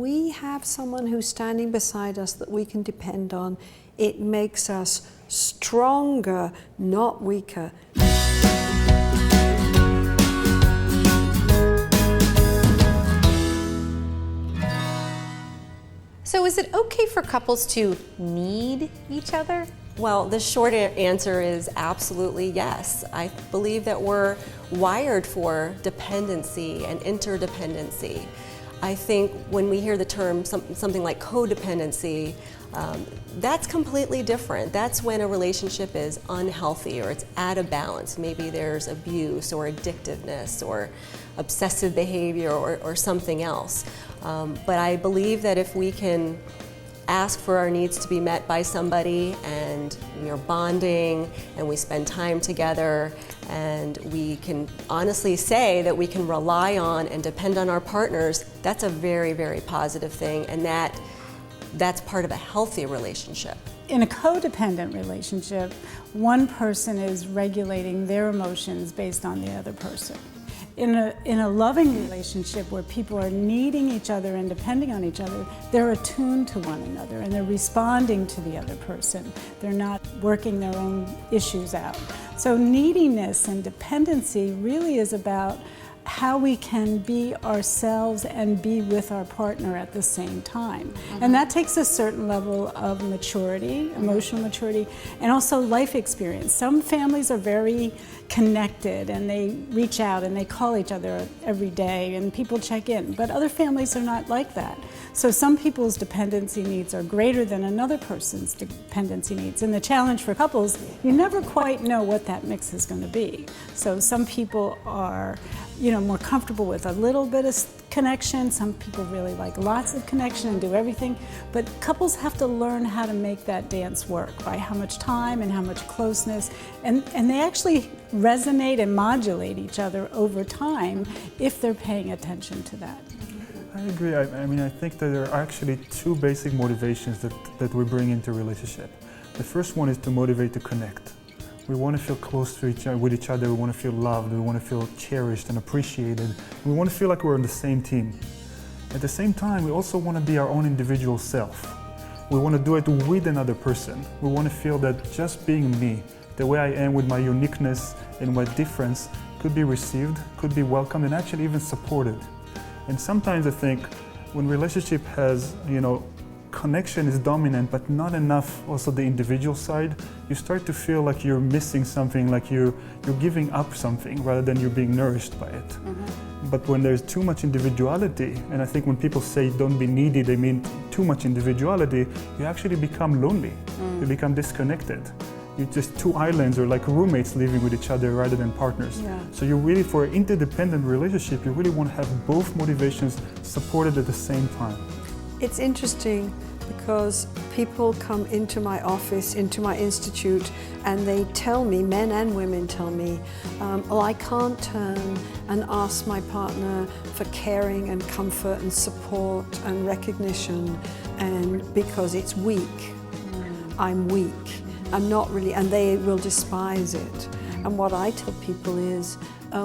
we have someone who's standing beside us that we can depend on, it makes us stronger, not weaker. So is it okay for couples to need each other? Well, the short answer is absolutely yes. I believe that we're wired for dependency and interdependency. I think when we hear the term something like codependency, that's completely different. That's when a relationship is unhealthy or it's out of balance. Maybe there's abuse or addictiveness or obsessive behavior or something else. But I believe that if we can ask for our needs to be met by somebody and we are bonding and we spend time together and we can honestly say that we can rely on and depend on our partners, that's a very, very positive thing, and that's part of a healthy relationship. In a codependent relationship, one person is regulating their emotions based on the other person. In a loving relationship where people are needing each other and depending on each other, they're attuned to one another and they're responding to the other person. They're not working their own issues out. So neediness and dependency really is about how we can be ourselves and be with our partner at the same time. And that takes a certain level of maturity, emotional maturity, and also life experience. Some families are very connected and they reach out and they call each other every day and people check in, but other families are not like that. So some people's dependency needs are greater than another person's dependency needs. And the challenge for couples, you never quite know what that mix is going to be. So some people are more comfortable with a little bit of connection. Some people really like lots of connection and do everything. But couples have to learn how to make that dance work, right? How much time and how much closeness. And they actually resonate and modulate each other over time if they're paying attention to that. I agree. I mean, I think that there are actually two basic motivations that we bring into a relationship. The first one is to motivate to connect. We want to feel close to with each other. We want to feel loved. We want to feel cherished and appreciated. We want to feel like we're on the same team. At the same time, we also want to be our own individual self. We want to do it with another person. We want to feel that just being me, the way I am with my uniqueness and my difference, could be received, could be welcomed, and actually even supported. And sometimes I think when relationship has, connection is dominant, but not enough also the individual side, you start to feel like you're missing something, like you're giving up something rather than you're being nourished by it. But when there's too much individuality, and I think when people say don't be needy, they mean too much individuality, you actually become lonely, you become disconnected. You're just two islands or like roommates living with each other rather than partners. Yeah. So you really, for an interdependent relationship, you really want to have both motivations supported at the same time. It's interesting because people come into my office, into my institute, and they tell me, men and women tell me, I can't turn and ask my partner for caring and comfort and support and recognition, and because it's weak. I'm weak. I'm not really, and they will despise it. And what I tell people is,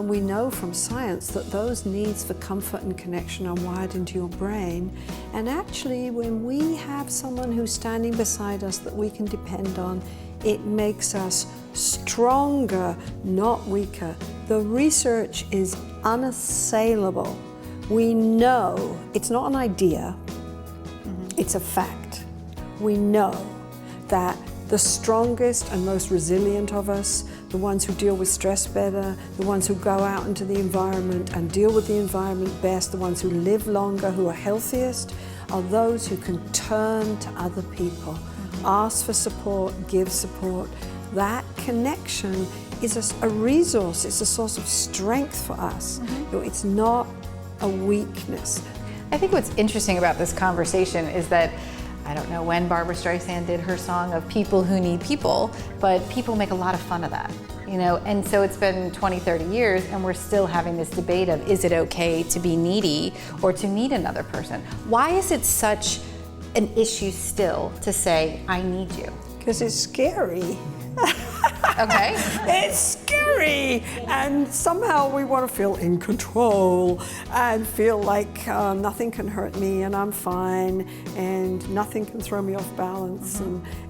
we know from science that those needs for comfort and connection are wired into your brain. And actually, when we have someone who's standing beside us that we can depend on, it makes us stronger, not weaker. The research is unassailable. We know, it's not an idea, it's a fact. We know that the strongest and most resilient of us, the ones who deal with stress better, the ones who go out into the environment and deal with the environment best, the ones who live longer, who are healthiest, are those who can turn to other people, ask for support, give support. That connection is a resource, it's a source of strength for us. It's not a weakness. I think what's interesting about this conversation is that I don't know when Barbra Streisand did her song of people who need people, but people make a lot of fun of that, and so it's been 20, 30 years and we're still having this debate of is it okay to be needy or to need another person? Why is it such an issue still to say, I need you? Because it's scary. Okay. It's scary, and somehow we want to feel in control and feel like nothing can hurt me and I'm fine and nothing can throw me off balance,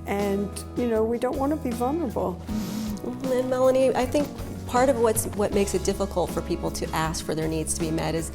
and you know, we don't want to be vulnerable. And Melanie, I think part of what makes it difficult for people to ask for their needs to be met is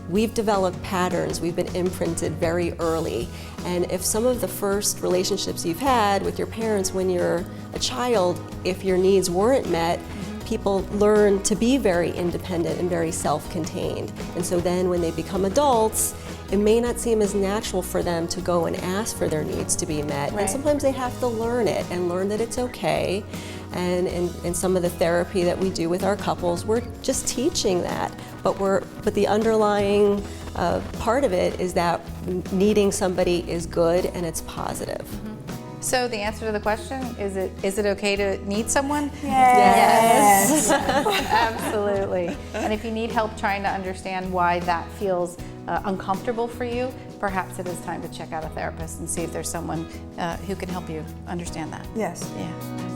we've developed patterns, we've been imprinted very early, and if some of the first relationships you've had with your parents when you're a child, if your needs weren't met, people learn to be very independent and very self-contained. And so then when they become adults, it may not seem as natural for them to go and ask for their needs to be met. Right. And sometimes they have to learn it and learn that it's okay. And in some of the therapy that we do with our couples, we're just teaching that. But the underlying part of it is that needing somebody is good and it's positive. So the answer to the question, is it okay to need someone? Yes. Absolutely. And if you need help trying to understand why that feels uncomfortable for you, perhaps it is time to check out a therapist and see if there's someone who can help you understand that. Yes. Yeah.